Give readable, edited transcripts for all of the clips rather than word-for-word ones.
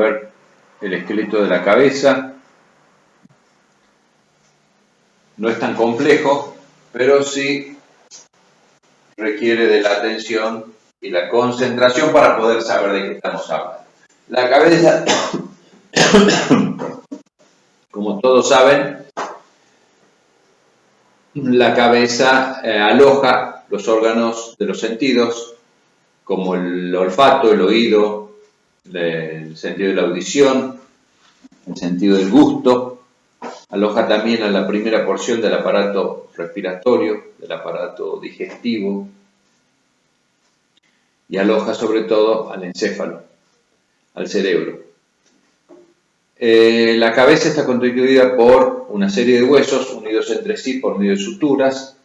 ver el esqueleto de la cabeza. No es tan complejo, pero sí requiere de la atención y la concentración para poder saber de qué estamos hablando. La cabeza, como todos saben, la cabeza aloja los órganos de los sentidos, como el olfato, el oído, el sentido de la audición, el sentido del gusto. Aloja también a la primera porción del aparato respiratorio, del aparato digestivo, y aloja sobre todo al encéfalo, al cerebro. La cabeza está constituida por una serie de huesos unidos entre sí por medio de suturas.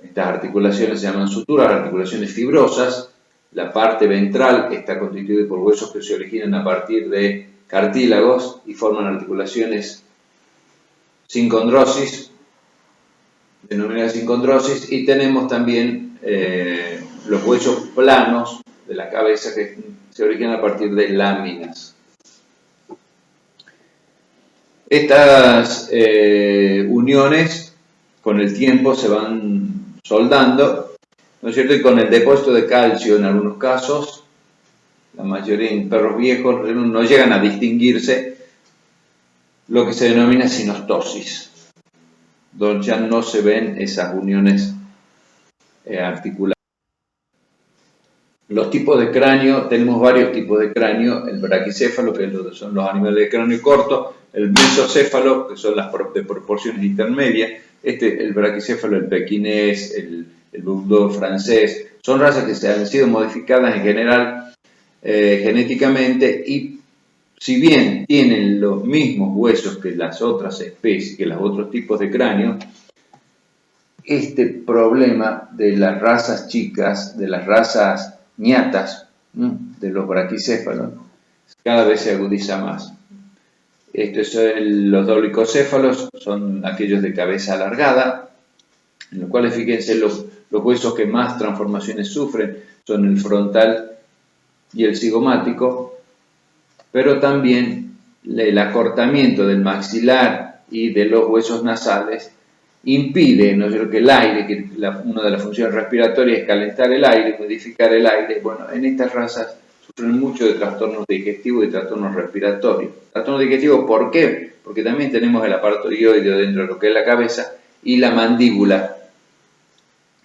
Estas articulaciones se llaman suturas, articulaciones fibrosas. La parte ventral está constituida por huesos que se originan a partir de cartílagos y forman articulaciones sin condrosis, denominadas sin condrosis, y tenemos también los huesos planos de la cabeza que se originan a partir de láminas. Estas uniones con el tiempo se van soldando, ¿no es cierto? Y con el depósito de calcio en algunos casos, la mayoría en perros viejos no llegan a distinguirse lo que se denomina sinostosis, donde ya no se ven esas uniones articulares. Los tipos de cráneo, tenemos varios tipos de cráneo: el braquicéfalo, que son los animales de cráneo corto; el mesocéfalo, que son las de proporciones intermedias; el braquicéfalo, el pequinés, el bulldog francés, son razas que se han sido modificadas en general genéticamente, y si bien tienen los mismos huesos que las otras especies, que los otros tipos de cráneo, este problema de las razas chicas, de las razas ñatas, de los braquicéfalos, cada vez se agudiza más. Los dolicocéfalos son aquellos de cabeza alargada, en los cuales, fíjense, los huesos que más transformaciones sufren son el frontal y el cigomático, pero también el acortamiento del maxilar y de los huesos nasales impide, ¿no es cierto?, que el aire, que una de las funciones respiratorias es calentar el aire, modificar el aire. Bueno, en estas razas sufren mucho de trastornos digestivos y trastornos respiratorios. Trastornos digestivos, ¿por qué? Porque también tenemos el aparato dioideo dentro de lo que es la cabeza y la mandíbula,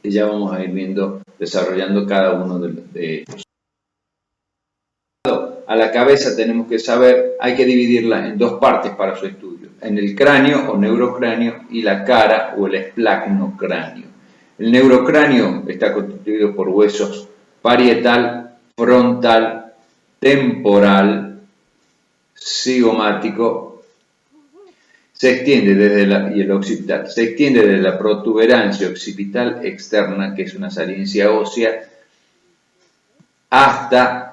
que ya vamos a ir viendo, desarrollando cada uno de ellos. A la cabeza tenemos que saber, hay que dividirla en dos partes para su estudio: en el cráneo o neurocráneo y la cara o el esplacnocráneo. El neurocráneo está constituido por huesos parietal, frontal, temporal, cigomático, se extiende desde y el occipital. Se extiende desde la protuberancia occipital externa, que es una saliencia ósea, hasta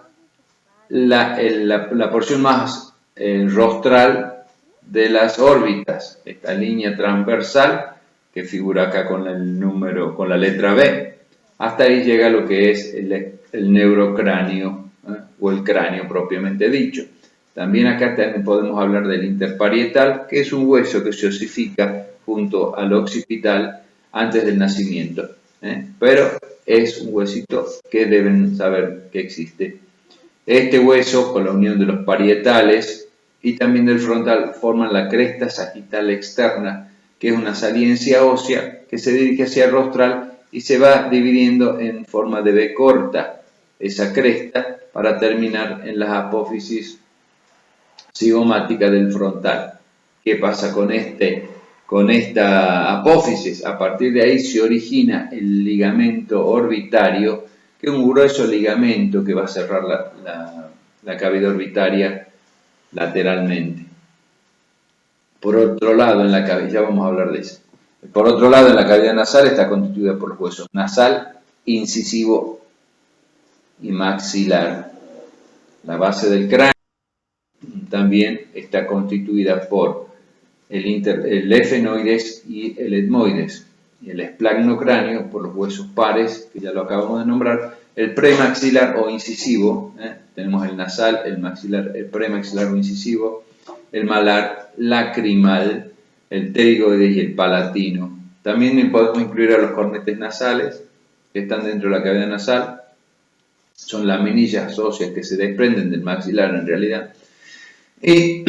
la porción más rostral de las órbitas, esta línea transversal que figura acá con la letra B. Hasta ahí llega lo que es el neurocráneo, o el cráneo propiamente dicho. También acá podemos hablar del interparietal, que es un hueso que se osifica junto al occipital antes del nacimiento, pero es un huesito que deben saber que existe. Este hueso, con la unión de los parietales y también del frontal, forman la cresta sagital externa, que es una saliencia ósea que se dirige hacia el rostral y se va dividiendo en forma de B corta, esa cresta, para terminar en las apófisis cigomática del frontal. ¿Qué pasa con esta apófisis? A partir de ahí se origina el ligamento orbitario, que es un grueso ligamento que va a cerrar la cavidad orbitaria lateralmente. Por otro lado, en la cavidad, ya vamos a hablar de eso. Por otro lado, en la cavidad nasal está constituida por los huesos nasal, incisivo y maxilar. La base del cráneo también está constituida por el efenoides y el etmoides, y el esplacnocráneo por los huesos pares, que ya lo acabamos de nombrar, el premaxilar o incisivo, tenemos el nasal, el maxilar, el premaxilar o incisivo, el malar, lacrimal, el pterigoides y el palatino. También podemos incluir a los cornetes nasales, que están dentro de la cavidad nasal. Son laminillas óseas que se desprenden del maxilar en realidad. Y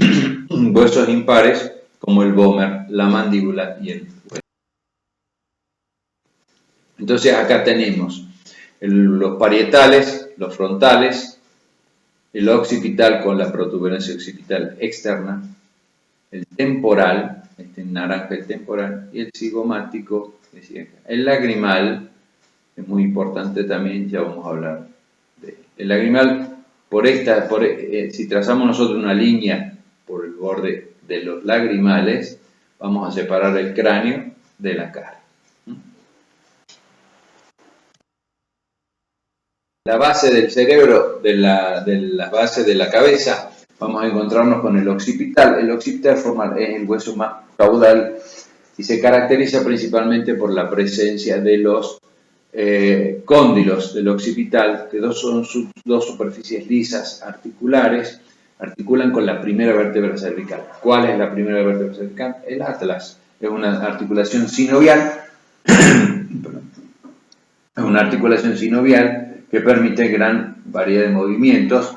huesos impares como el vómer, la mandíbula y el hueso. Entonces acá tenemos los parietales, los frontales, el occipital con la protuberancia occipital externa, el temporal, este en naranja el temporal, y el cigomático, el lagrimal, es muy importante también, ya vamos a hablar de él. El lagrimal, si trazamos nosotros una línea por el borde de los lagrimales, vamos a separar el cráneo de la cara. La base del cerebro, de la base de la cabeza, vamos a encontrarnos con el occipital. El occipital es el hueso más caudal y se caracteriza principalmente por la presencia de los cóndilos del occipital, que son dos superficies lisas articulares, articulan con la primera vértebra cervical. ¿Cuál es la primera vértebra cervical? El atlas. Es una articulación sinovial, que permite gran variedad de movimientos.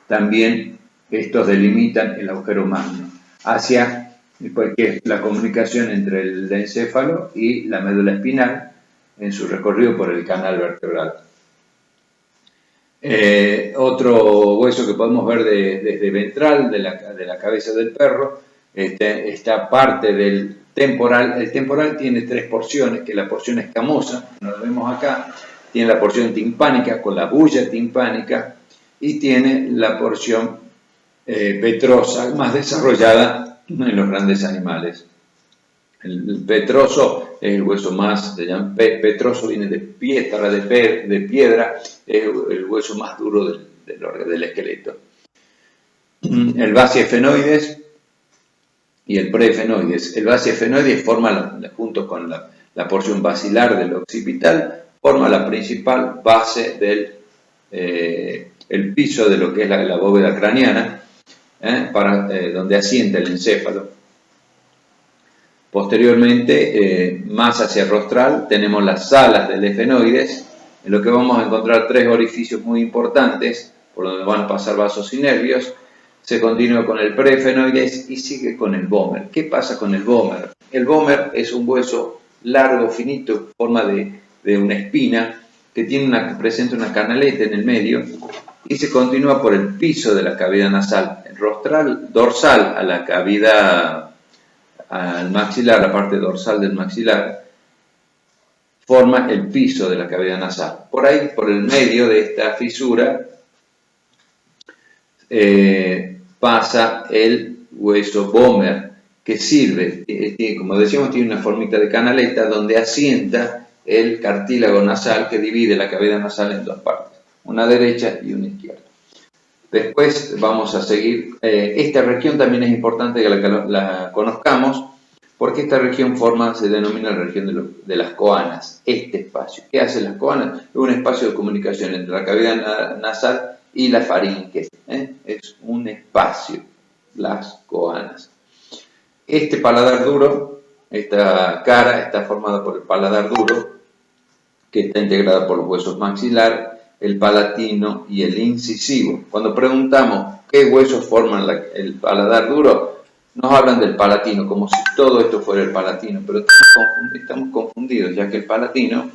También estos delimitan el agujero magno, que es la comunicación entre el encéfalo y la médula espinal en su recorrido por el canal vertebral. Otro hueso que podemos ver desde ventral de la cabeza del perro, esta parte del temporal. El temporal tiene tres porciones, que la porción escamosa, nos lo vemos acá, tiene la porción timpánica con la bulla timpánica y tiene la porción petrosa más desarrollada en los grandes animales. El petroso es el hueso más, petroso viene de piedra, es el hueso más duro del esqueleto. El basiefenoides y el preefenoides. El basiefenoides forma, junto con la porción basilar del occipital, forma la principal base del el piso de lo que es la bóveda craneana, donde asienta el encéfalo. Posteriormente, más hacia el rostral, tenemos las salas del efenoides, en lo que vamos a encontrar tres orificios muy importantes, por donde van a pasar vasos y nervios. Se continúa con el preefenoides y sigue con el vómer. ¿Qué pasa con el vómer? El vómer es un hueso largo, finito, en forma de una espina, que presenta una canaleta en el medio, y se continúa por el piso de la cavidad nasal. El rostral dorsal a la cavidad, al maxilar, la parte dorsal del maxilar, forma el piso de la cavidad nasal. Por ahí, por el medio de esta fisura, pasa el hueso vómer, que sirve, como decíamos, tiene una formita de canaleta donde asienta el cartílago nasal que divide la cavidad nasal en dos partes, una derecha y una izquierda. Después vamos a seguir. Esta región también es importante que la conozcamos, porque esta región se denomina la región de las coanas. Este espacio. ¿Qué hacen las coanas? Es un espacio de comunicación entre la cavidad nasal y la faringe. Es un espacio, las coanas. Este paladar duro, esta cara está formada por el paladar duro, que está integrada por los huesos maxilar, el palatino y el incisivo. Cuando preguntamos qué huesos forman el paladar duro, nos hablan del palatino, como si todo esto fuera el palatino, pero estamos confundidos, ya que el palatino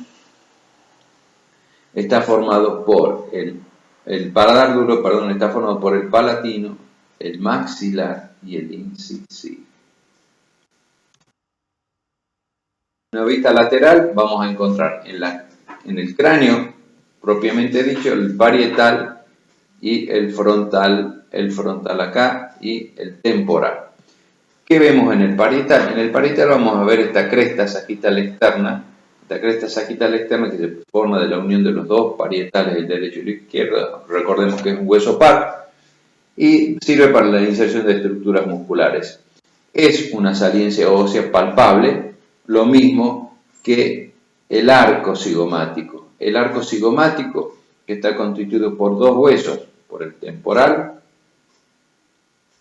está formado por el paladar duro, perdón, está formado por el palatino, el maxilar y el incisivo. En una vista lateral vamos a encontrar en el cráneo, propiamente dicho, el parietal y el frontal acá y el temporal. ¿Qué vemos en el parietal? En el parietal vamos a ver esta cresta sagital externa, que se forma de la unión de los dos parietales, el derecho y el izquierdo. Recordemos que es un hueso par y sirve para la inserción de estructuras musculares. Es una saliencia ósea palpable, lo mismo que el arco cigomático. El arco cigomático que está constituido por dos huesos, por el temporal,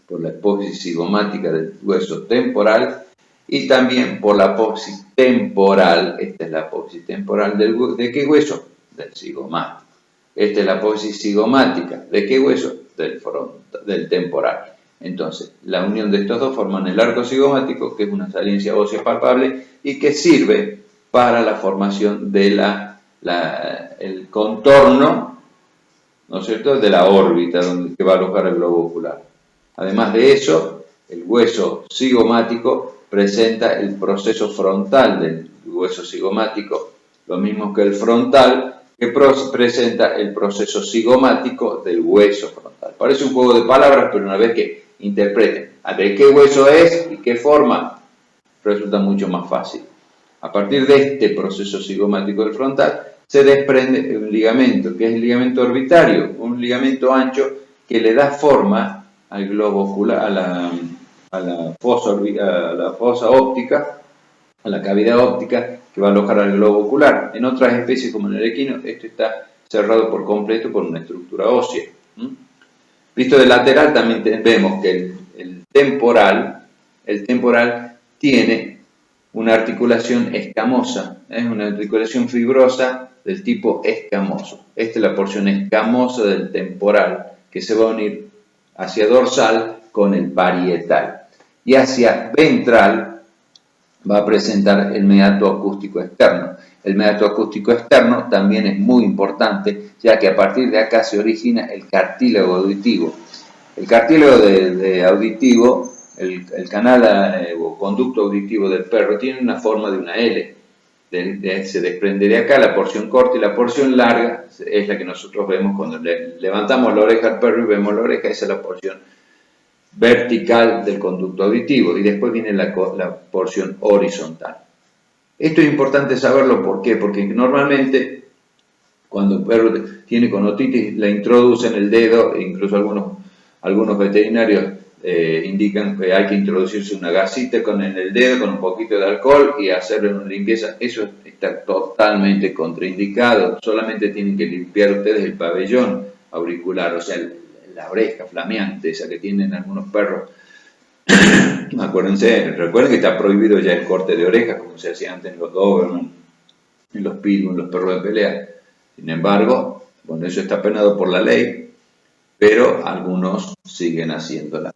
por la apófisis cigomática del hueso temporal, y también por la apófisis temporal. Esta es la apófisis temporal ¿de qué hueso? Del cigomático. Esta es la apófisis cigomática. ¿De qué hueso? Del temporal. Entonces, la unión de estos dos forman el arco cigomático, que es una saliencia ósea palpable y que sirve para la formación de el contorno, ¿no es cierto?, de la órbita que va a alojar el globo ocular. Además de eso, el hueso cigomático presenta el proceso frontal del hueso cigomático, lo mismo que el frontal, que presenta el proceso cigomático del hueso frontal. Parece un juego de palabras, pero una vez que interpreten de qué hueso es y qué forma, resulta mucho más fácil. A partir de este proceso cigomático del frontal, se desprende un ligamento, que es el ligamento orbitario, un ligamento ancho que le da forma al globo ocular, a la fosa óptica, a la cavidad óptica que va a alojar al globo ocular. En otras especies, como en el equino, esto está cerrado por completo por una estructura ósea. Visto de lateral, también vemos que el temporal tiene una articulación escamosa, es una articulación fibrosa del tipo escamoso. Esta es la porción escamosa del temporal que se va a unir hacia dorsal con el parietal. Y hacia ventral va a presentar el meato acústico externo. El meato acústico externo también es muy importante, ya que a partir de acá se origina el cartílago auditivo. El cartílago auditivo, el canal o conducto auditivo del perro, tiene una forma de una L. Se desprende de acá la porción corta y la porción larga es la que nosotros vemos cuando levantamos la oreja al perro y vemos la oreja. Esa es la porción vertical del conducto auditivo, y después viene la porción horizontal. Esto es importante saberlo, ¿por qué? Porque normalmente cuando el perro tiene conotitis la introducen el dedo, e incluso algunos veterinarios indican que hay que introducirse una gasita en el dedo con un poquito de alcohol y hacerle una limpieza. Eso está totalmente contraindicado. Solamente tienen que limpiar ustedes el pabellón auricular, o sea, la oreja flameante, esa que tienen algunos perros. Recuerden que está prohibido ya el corte de orejas, como se hacía antes en los Doberman, en los Pitbull, en los perros de pelea. Sin embargo, bueno, eso está penado por la ley, pero algunos siguen haciéndola.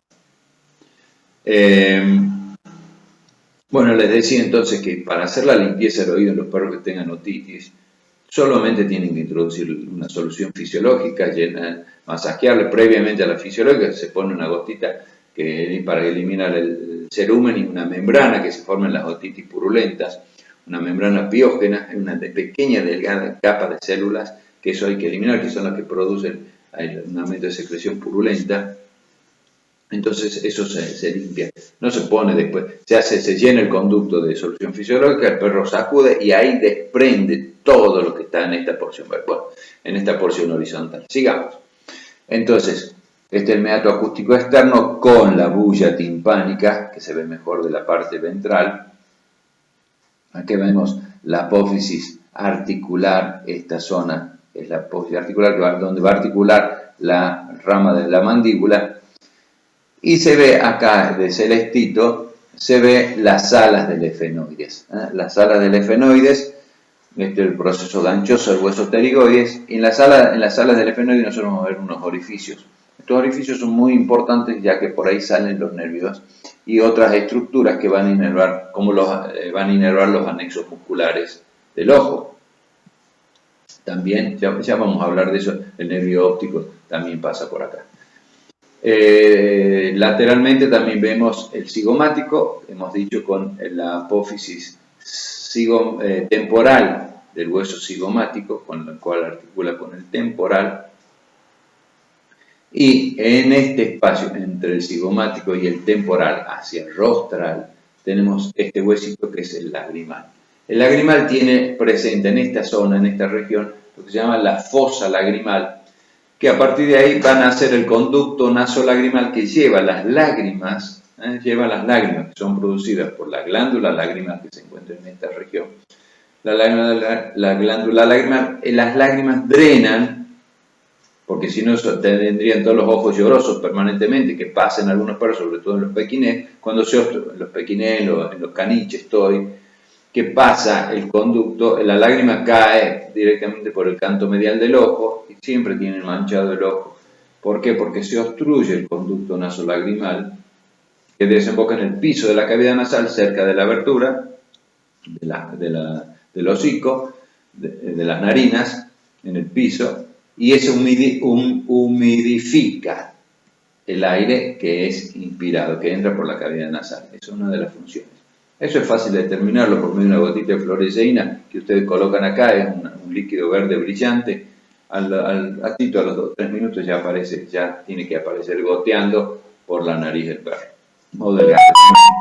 Bueno, les decía entonces que para hacer la limpieza del oído en los perros que tengan otitis, solamente tienen que introducir una solución fisiológica, masajearle previamente a la fisiológica, se pone una gotita para eliminar el cerumen y una membrana que se forma en las otitis purulentas, una membrana piógena, una pequeña delgada capa de células, que eso hay que eliminar, que son las que producen un aumento de secreción purulenta. Entonces eso se limpia, no se pone después, se llena el conducto de solución fisiológica, el perro sacude y ahí desprende todo lo que está en esta porción, bueno, en esta porción horizontal. Sigamos. Entonces, este es el meato acústico externo con la bulla timpánica, que se ve mejor de la parte ventral. Aquí vemos la apófisis articular, esta zona es la apófisis articular, donde va a articular la rama de la mandíbula. Y se ve acá de celestito, se ve las alas del efenoides. Las alas del efenoides, este es el proceso ganchoso del hueso pterigoides, y en las alas del efenoides nosotros vamos a ver unos orificios. Estos orificios son muy importantes ya que por ahí salen los nervios y otras estructuras que van a inervar, van a inervar los anexos musculares del ojo. También, ya vamos a hablar de eso, el nervio óptico también pasa por acá. Lateralmente también vemos el cigomático, hemos dicho con la apófisis temporal del hueso cigomático, con la cual articula con el temporal. Y en este espacio entre el cigomático y el temporal hacia el rostral tenemos este huesito que es el lagrimal. El lagrimal tiene presente en esta zona, en esta región, lo que se llama la fosa lagrimal, que a partir de ahí van a ser el conducto nasolagrimal que lleva las lágrimas, que son producidas por la glándula lagrimal que se encuentra en esta región. La glándula lagrimal, las lágrimas drenan porque si no tendrían todos los ojos llorosos permanentemente, que pasen algunos perros, sobre todo en los pequinés, cuando en los pequinés, en los caniches, que pasa el conducto, la lágrima cae directamente por el canto medial del ojo y siempre tienen manchado el ojo. ¿Por qué? Porque se obstruye el conducto nasolagrimal que desemboca en el piso de la cavidad nasal, cerca de la abertura del hocico, de las narinas, en el piso, y eso humidifica el aire que es inspirado, que entra por la cavidad nasal. Esa es una de las funciones. Eso es fácil de determinarlo por medio de una gotita de fluoresceína que ustedes colocan acá, es un líquido verde brillante. Al ratito, a los 2-3 minutos ya tiene que aparecer goteando por la nariz del perro o del gato.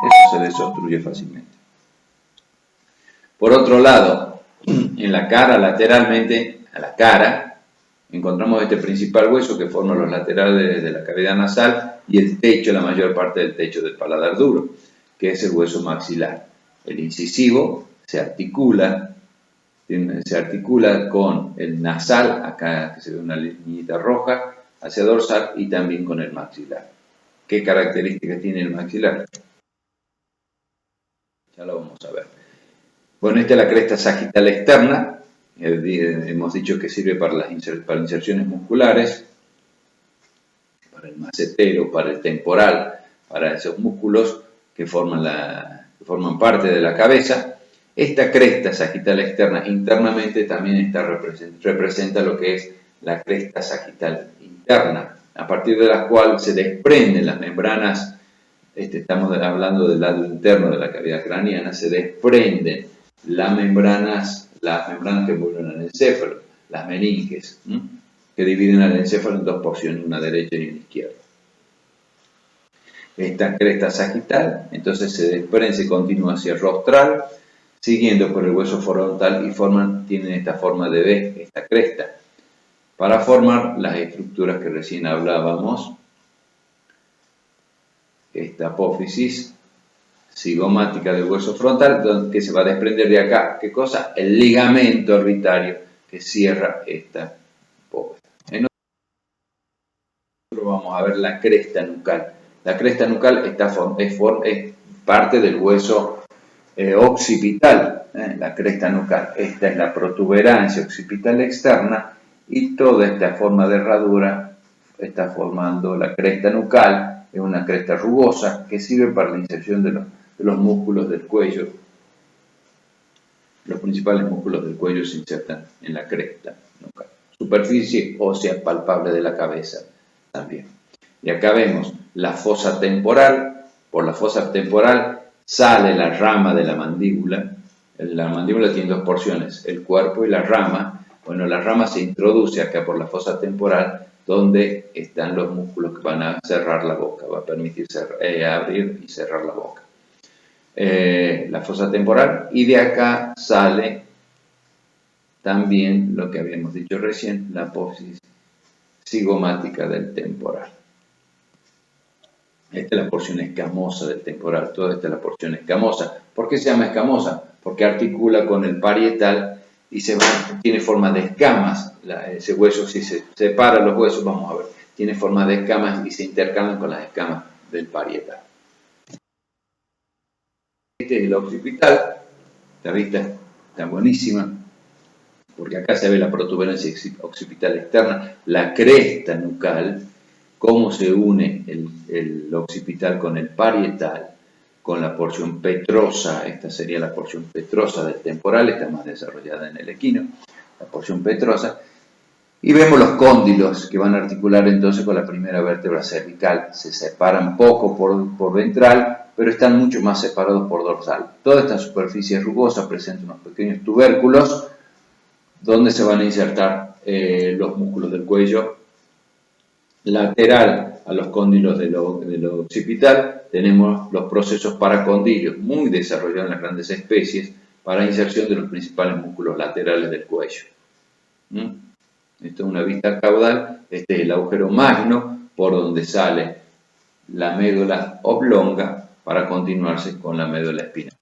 Eso se desobstruye fácilmente. Por otro lado, en la cara, lateralmente a la cara, encontramos este principal hueso que forma los laterales de la cavidad nasal y el techo, la mayor parte del techo del paladar duro, que es el hueso maxilar. El incisivo se articula con el nasal, acá que se ve una lineita roja, hacia dorsal, y también con el maxilar. ¿Qué características tiene el maxilar? Ya lo vamos a ver. Bueno, esta es la cresta sagital externa. Hemos dicho que sirve para inserciones musculares, para el macetero, para el temporal, para esos músculos que forman parte de la cabeza. Esta cresta sagital externa internamente también representa lo que es la cresta sagital interna, a partir de la cual se desprenden las membranas, estamos hablando del lado interno de la cavidad craneana, se desprenden las membranas que envuelven al encéfalo, las meninges, que dividen al encéfalo en dos porciones, una derecha y una izquierda. Esta cresta sagital entonces se desprende, se continúa hacia el rostral, siguiendo por el hueso frontal y tienen esta forma de V, esta cresta, para formar las estructuras que recién hablábamos, esta apófisis cigomática del hueso frontal, que se va a desprender de acá. ¿Qué cosa? El ligamento orbitario que cierra esta bóveda. Nosotros vamos a ver la cresta nucal. La cresta nucal es parte del hueso occipital, la cresta nucal. Esta es la protuberancia occipital externa y toda esta forma de herradura está formando la cresta nucal. Es una cresta rugosa que sirve para la inserción de los músculos del cuello. Los principales músculos del cuello se insertan en la cresta nucal. Superficie ósea palpable de la cabeza también. Y acá vemos la fosa temporal. Por la fosa temporal sale la rama de la mandíbula. La mandíbula tiene dos porciones, el cuerpo y la rama. Bueno, la rama se introduce acá por la fosa temporal, donde están los músculos que van a cerrar la boca, va a permitir abrir y cerrar la boca. La fosa temporal, y de acá sale también lo que habíamos dicho recién, la apófisis cigomática del temporal. Esta es la porción escamosa del temporal, toda esta es la porción escamosa. ¿Por qué se llama escamosa? Porque articula con el parietal y tiene forma de escamas. Ese hueso, si se separan los huesos, vamos a ver, tiene forma de escamas y se intercalan con las escamas del parietal. Este es el occipital. La vista está buenísima, porque acá se ve la protuberancia occipital externa, la cresta nucal, cómo se une el occipital con el parietal, con la porción petrosa. Esta sería la porción petrosa del temporal, está más desarrollada en el equino, la porción petrosa. Y vemos los cóndilos que van a articular entonces con la primera vértebra cervical. Se separan poco por ventral, pero están mucho más separados por dorsal. Toda esta superficie rugosa presenta unos pequeños tubérculos donde se van a insertar los músculos del cuello. Lateral a los cóndilos de lo occipital tenemos los procesos paracondilios, muy desarrollados en las grandes especies, para inserción de los principales músculos laterales del cuello. Esto es una vista caudal. Este es el agujero magno por donde sale la médula oblonga para continuarse con la médula espinal.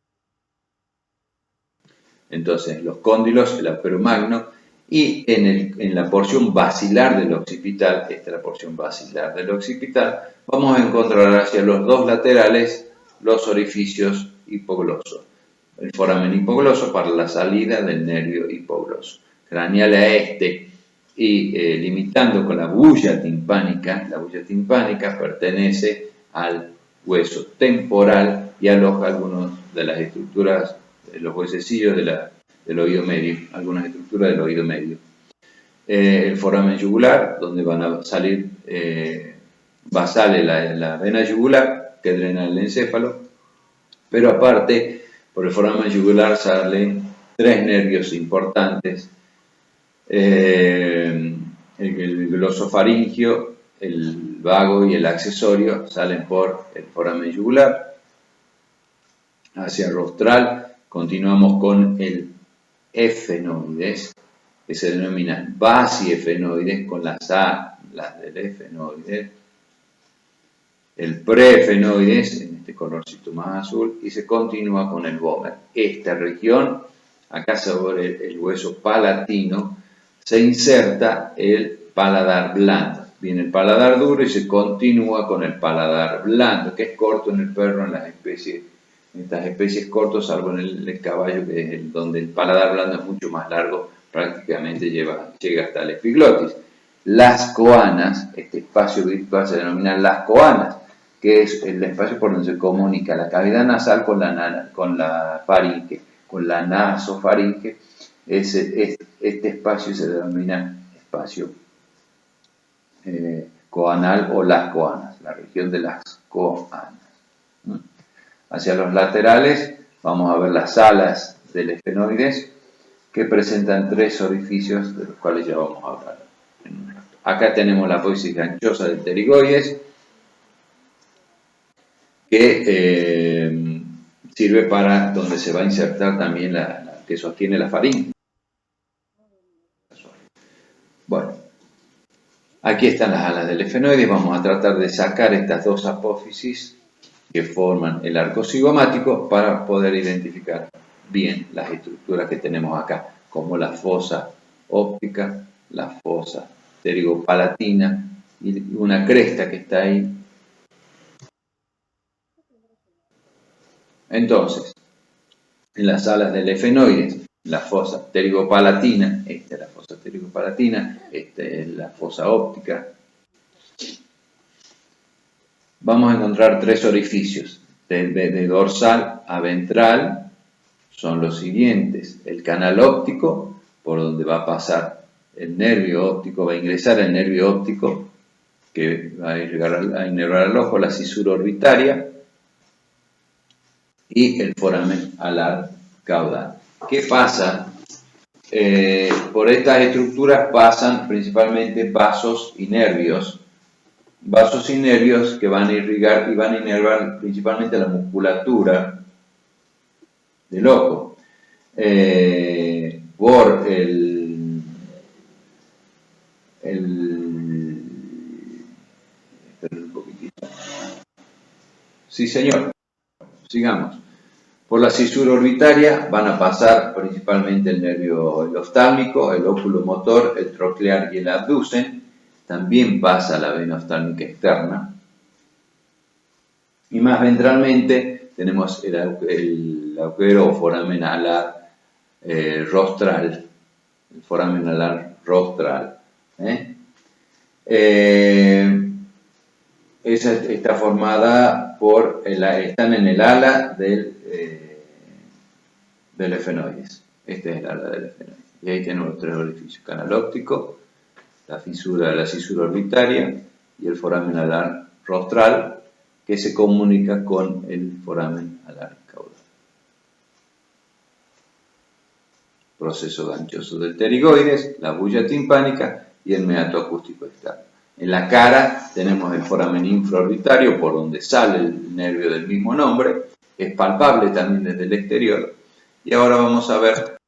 Entonces, los cóndilos, el agujero magno Y en la porción basilar del occipital, esta es la porción basilar del occipital, vamos a encontrar hacia los dos laterales los orificios hipoglosos. El foramen hipogloso para la salida del nervio hipogloso. Craneal a este y limitando con la bulla timpánica pertenece al hueso temporal y aloja algunas de las estructuras de los huesecillos del oído medio, algunas estructuras del oído medio. El foramen yugular, donde van a salir, sale la vena yugular que drena el encéfalo, pero aparte, por el foramen yugular salen tres nervios importantes, el glosofaringio, el vago y el accesorio salen por el foramen yugular. Hacia rostral continuamos con el efenoides, que se denomina basiefenoides con las A, las del efenoides, el preefenoides, en este colorcito más azul, y se continúa con el vómer. Esta región, acá sobre el hueso palatino, se inserta el paladar blando. Viene el paladar duro y se continúa con el paladar blando, que es corto en el perro, en estas especies cortas, salvo en el caballo, que es donde el paladar blando es mucho más largo, prácticamente llega hasta el epiglotis. Las coanas, este espacio virtual se denomina las coanas, que es el espacio por donde se comunica la cavidad nasal con la faringe, con la nasofaringe. Este espacio se denomina espacio coanal o las coanas, la región de las coanas. Hacia los laterales vamos a ver las alas del efenoides, que presentan tres orificios, de los cuales ya vamos a hablar. Acá tenemos la apófisis ganchosa del pterigoides, que sirve para donde se va a insertar también la que sostiene la faringe. Bueno, aquí están las alas del efenoides. Vamos a tratar de sacar estas dos apófisis que forman el arco cigomático para poder identificar bien las estructuras que tenemos acá, como la fosa óptica, la fosa pterigopalatina y una cresta que está ahí. Entonces, en las alas del efenoides, la fosa pterigopalatina, esta es la fosa pterigopalatina, esta es la fosa óptica. Vamos a encontrar tres orificios, de dorsal a ventral, son los siguientes: el canal óptico, por donde va a pasar el nervio óptico, va a ingresar el nervio óptico, que va a inervar al ojo, la cisura orbitaria, y el foramen alar caudal. ¿Qué pasa? Por estas estructuras pasan principalmente vasos y nervios que van a irrigar y van a inervar principalmente la musculatura del ojo. Por un poquitito. Sí, señor. Sigamos. Por la cisura orbitaria van a pasar principalmente el nervio oftálmico, el óculo motor, el troclear y el abducen. También pasa la vena oftálmica externa. Y más ventralmente tenemos el agujero o foramen alar rostral. El foramen alar rostral. Esa está formada por, están en el ala del efenoides. Este es el ala del efenoides. Y ahí tenemos los tres orificios: canal óptico, la cisura orbitaria y el foramen alar rostral, que se comunica con el foramen alar caudal. Proceso ganchoso del pterigoides, la bulla timpánica y el meato acústico externo. En la cara tenemos el foramen infraorbitario, por donde sale el nervio del mismo nombre, es palpable también desde el exterior. Y ahora vamos a ver,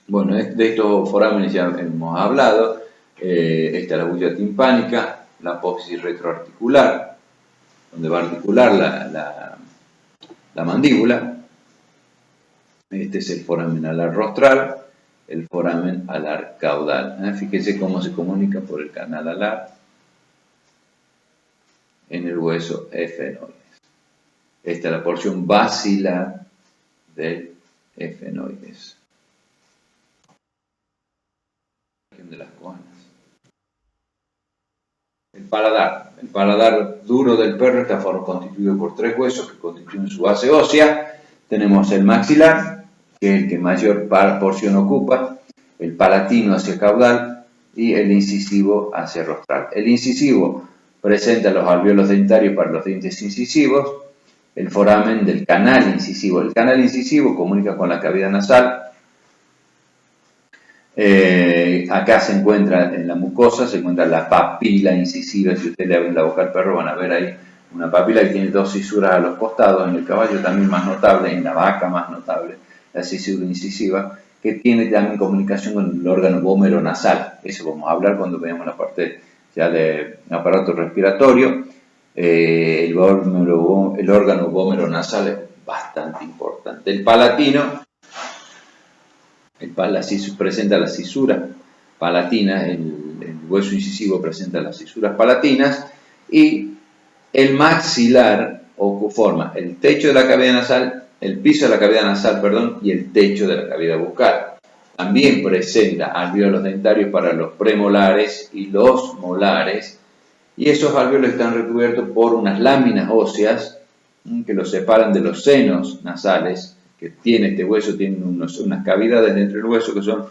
bueno, de estos forámenes ya hemos hablado. Esta es la bulla timpánica, la apófisis retroarticular, donde va a articular la mandíbula. Este es el foramen alar rostral, el foramen alar caudal. Fíjense cómo se comunica por el canal alar en el hueso efenoides. Esta es la porción basilar del efenoides. De las coanas. El paladar duro del perro está constituido por 3 huesos que constituyen su base ósea. Tenemos el maxilar, que es el que mayor porción ocupa, el palatino hacia caudal y el incisivo hacia rostral. El incisivo presenta los alvéolos dentarios para los dientes incisivos, el foramen del canal incisivo. El canal incisivo comunica con la cavidad nasal. Acá se encuentra en la mucosa, se encuentra la papila incisiva. Si ustedes le abren la boca al perro van a ver ahí una papila que tiene 2 cisuras a los costados. En el caballo también más notable, en la vaca más notable, la cisura incisiva, que tiene también comunicación con el órgano vómero nasal. Eso vamos a hablar cuando veamos la parte ya de aparato respiratorio. El órgano vómero nasal es bastante importante. El palatino presenta la cisura palatina, el hueso incisivo presenta las cisuras palatinas, y el maxilar forma el techo de la cavidad nasal, el piso de la cavidad nasal, y el techo de la cavidad bucal. También presenta alvéolos dentarios para los premolares y los molares, y esos alvéolos están recubiertos por unas láminas óseas que los separan de los senos nasales que tiene este hueso. Tiene unas cavidades dentro del hueso que son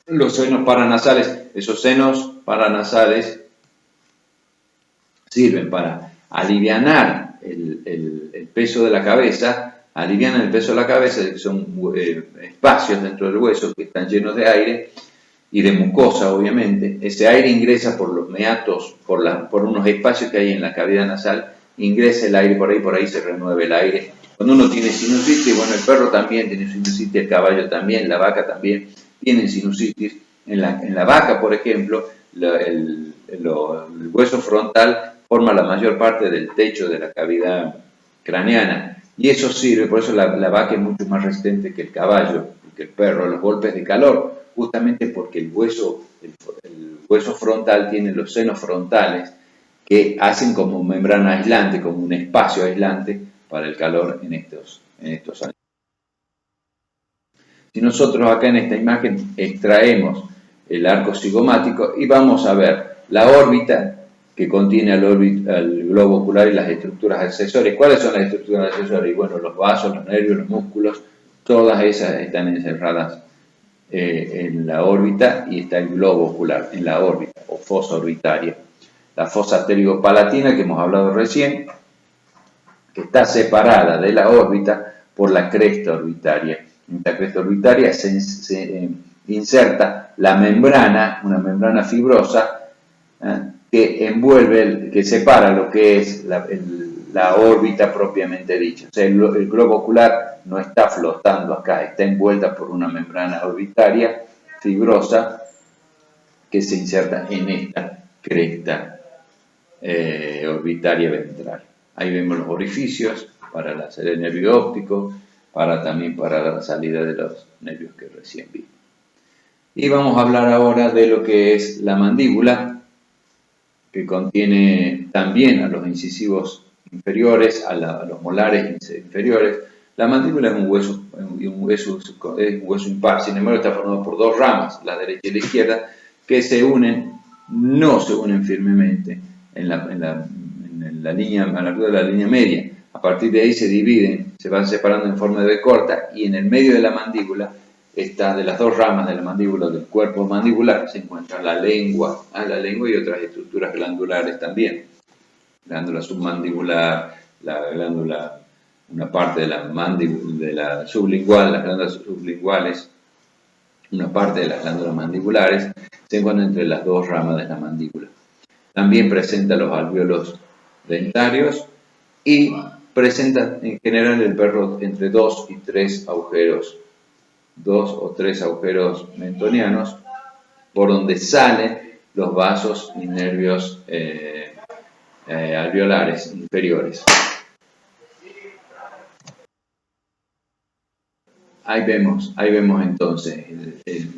los senos paranasales. Esos senos paranasales sirven para alivianar el peso de la cabeza, que son espacios dentro del hueso que están llenos de aire y de mucosa, obviamente. Ese aire ingresa por los meatos, por unos espacios que hay en la cavidad nasal, ingresa el aire por ahí se renueva el aire. Cuando uno tiene sinusitis, bueno, el perro también tiene sinusitis, el caballo también, la vaca también tiene sinusitis. En la vaca, por ejemplo, el hueso frontal forma la mayor parte del techo de la cavidad craneana, y eso sirve, por eso la vaca es mucho más resistente que el caballo, que el perro, a los golpes de calor, justamente porque el hueso frontal tiene los senos frontales que hacen como membrana aislante, como un espacio aislante para el calor en estos animales. Si nosotros acá en esta imagen extraemos el arco cigomático y vamos a ver la órbita que contiene al globo ocular y las estructuras accesorias. ¿Cuáles son las estructuras accesorias? Bueno, los vasos, los nervios, los músculos, todas esas están encerradas en la órbita, y está el globo ocular en la órbita o fosa orbitaria. La fosa pterigopalatina que hemos hablado recién, que está separada de la órbita por la cresta orbitaria. En la cresta orbitaria se inserta la membrana, una membrana fibrosa, que separa lo que es la órbita propiamente dicha. O sea, el globo ocular no está flotando acá, está envuelta por una membrana orbitaria fibrosa que se inserta en esta cresta orbitaria ventral. Ahí vemos los orificios para la salida del nervio óptico, también para la salida de los nervios que recién vimos. Y vamos a hablar ahora de lo que es la mandíbula, que contiene también a los incisivos inferiores, a los molares inferiores. La mandíbula es un hueso impar, sin embargo está formado por 2 ramas, la derecha y la izquierda, que no se unen firmemente en la línea, a la altura de la línea media. A partir de ahí se dividen, se van separando en forma de V corta, y en el medio de la mandíbula, de las 2 ramas de la mandíbula, del cuerpo mandibular, se encuentra la lengua y otras estructuras glandulares también. Glándula submandibular, una parte de la sublingual, las glándulas sublinguales, una parte de las glándulas mandibulares, se encuentran entre las 2 ramas de la mandíbula. También presenta los alvéolos dentarios y presenta en general el perro entre 2 y 3 agujeros, 2 o 3 agujeros mentonianos, por donde salen los vasos y nervios alveolares inferiores. ahí vemos entonces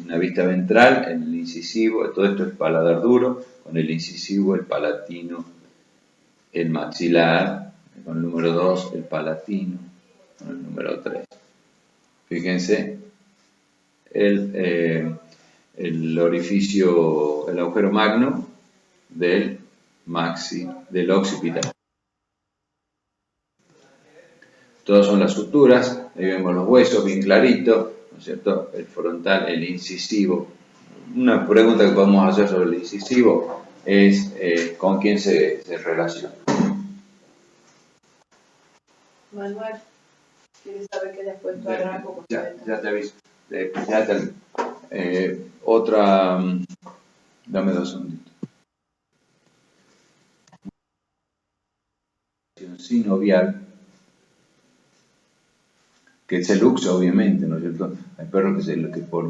una vista ventral, el incisivo, todo esto es paladar duro, con el incisivo, el palatino, el maxilar, con el número 2, el palatino, con el número 3. Fíjense, el orificio, el agujero magno del occipital. Todas son las suturas, ahí vemos los huesos bien claritos, ¿no es cierto? El frontal, el incisivo. Una pregunta que podemos hacer sobre el incisivo es ¿con quién se relaciona? Manuel, ¿quieres saber qué después tú harás? Ya te aviso. Otra, dame 2 segunditos. Sinovial, que es el luxo, obviamente, ¿no es cierto? Hay perros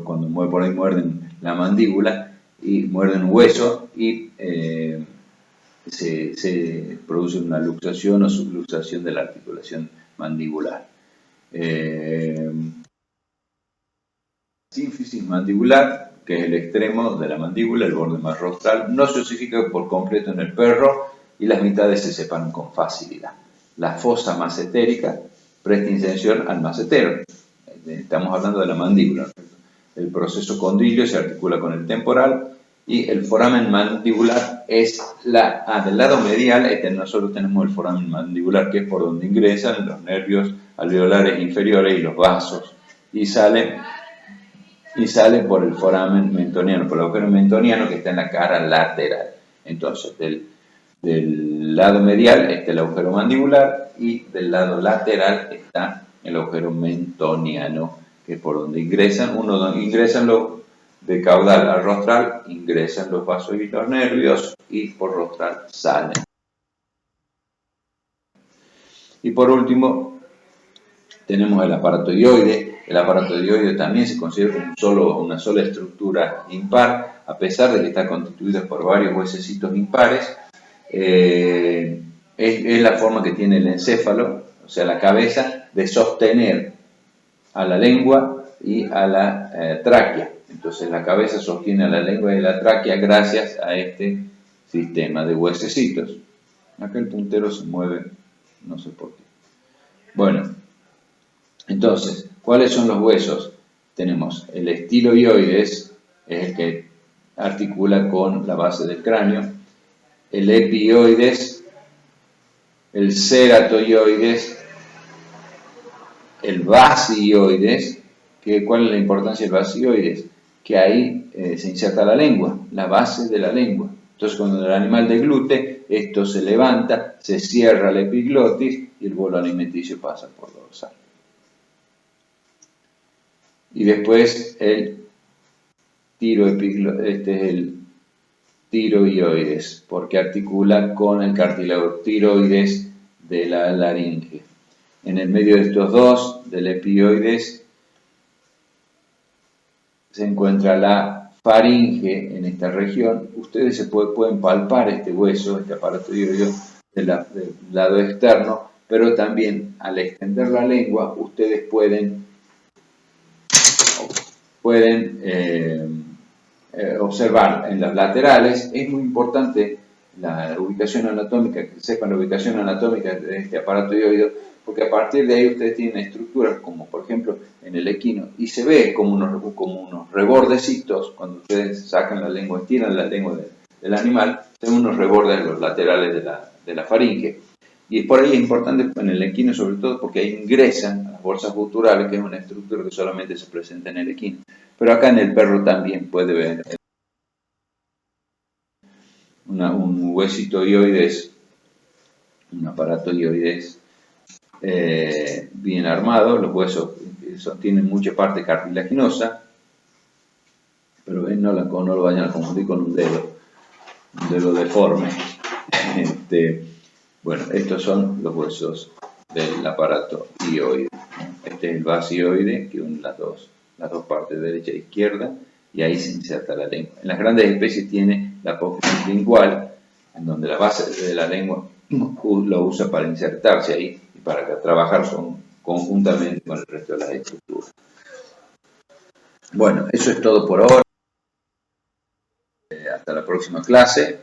cuando por ahí muerden la mandíbula y muerden un hueso y se produce una luxación o subluxación de la articulación mandibular. Sínfisis mandibular, que es el extremo de la mandíbula, el borde más rostral, no se osifica por completo en el perro y las mitades se separan con facilidad. La fosa macetérica presta intención al macetero. Estamos hablando de la mandíbula. El proceso condilio se articula con el temporal y el foramen mandibular es del lado medial. Nosotros tenemos el foramen mandibular, que es por donde ingresan los nervios alveolares inferiores y los vasos y sale por el foramen mentoniano, por el agujero mentoniano que está en la cara lateral. Entonces, del lado medial está el agujero mandibular y del lado lateral está el agujero mentoniano, que es por donde ingresan los de caudal a rostral, ingresan los vasos y los nervios y por rostral salen. Y por último, tenemos el aparato dioide. El aparato dioide también se considera una sola estructura impar, a pesar de que está constituido por varios huesecitos impares. Es la forma que tiene el encéfalo, o sea, la cabeza, de sostener a la lengua y a la tráquea. Entonces la cabeza sostiene a la lengua y a la tráquea gracias a este sistema de huesecitos. Acá el puntero se mueve, no sé por qué. Bueno, entonces, ¿cuáles son los huesos? Tenemos el estiloioides, es el que articula con la base del cráneo, el epioides, el ceratoioides, el basioides. ¿Cuál es la importancia del basioides? Que ahí se inserta la lengua, la base de la lengua. Entonces, cuando el animal deglute, esto se levanta, se cierra la epiglotis y el bolo alimenticio pasa por dorsal. Y después el tiroioides, porque articula con el cartílago tiroides de la laringe. En el medio de estos dos, del epioides, se encuentra la faringe en esta región. Ustedes pueden palpar este hueso, este aparato dioideo del lado externo, pero también al extender la lengua, ustedes pueden observar en las laterales. Es muy importante la ubicación anatómica, que sepan la ubicación anatómica de este aparato dioideo, porque a partir de ahí ustedes tienen estructuras como por ejemplo en el equino, y se ve como unos rebordecitos cuando ustedes sacan la lengua, estiran la lengua del animal, se ven unos rebordes en los laterales de la faringe. Y por ahí es importante en el equino sobre todo porque ahí ingresan las bolsas guturales, que es una estructura que solamente se presenta en el equino. Pero acá en el perro también puede ver un huesito dioides, un aparato dioides bien armado. Los huesos tienen mucha parte cartilaginosa, pero ven, no lo vayan a confundir con un dedo deforme. Bueno, estos son los huesos del aparato dioide. Este es el basioide, que une las dos partes, derecha e izquierda, y ahí se inserta la lengua. En las grandes especies tiene la apófisis lingual, en donde la base de la lengua lo usa para insertarse ahí y para trabajar conjuntamente con el resto de las estructuras. Bueno, eso es todo por ahora. Hasta la próxima clase.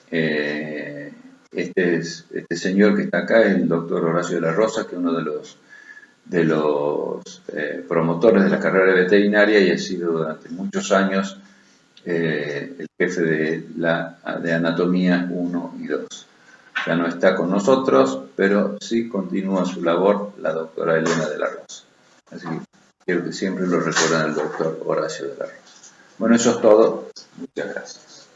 Este señor que está acá es el doctor Horacio de la Rosa, que es uno de los promotores de la carrera veterinaria y ha sido durante muchos años el jefe de anatomía 1 y 2. Ya no está con nosotros, pero sí continúa su labor la doctora Elena de la Rosa. Así que quiero que siempre lo recuerden al doctor Horacio de la Rosa. Bueno, eso es todo. Muchas gracias.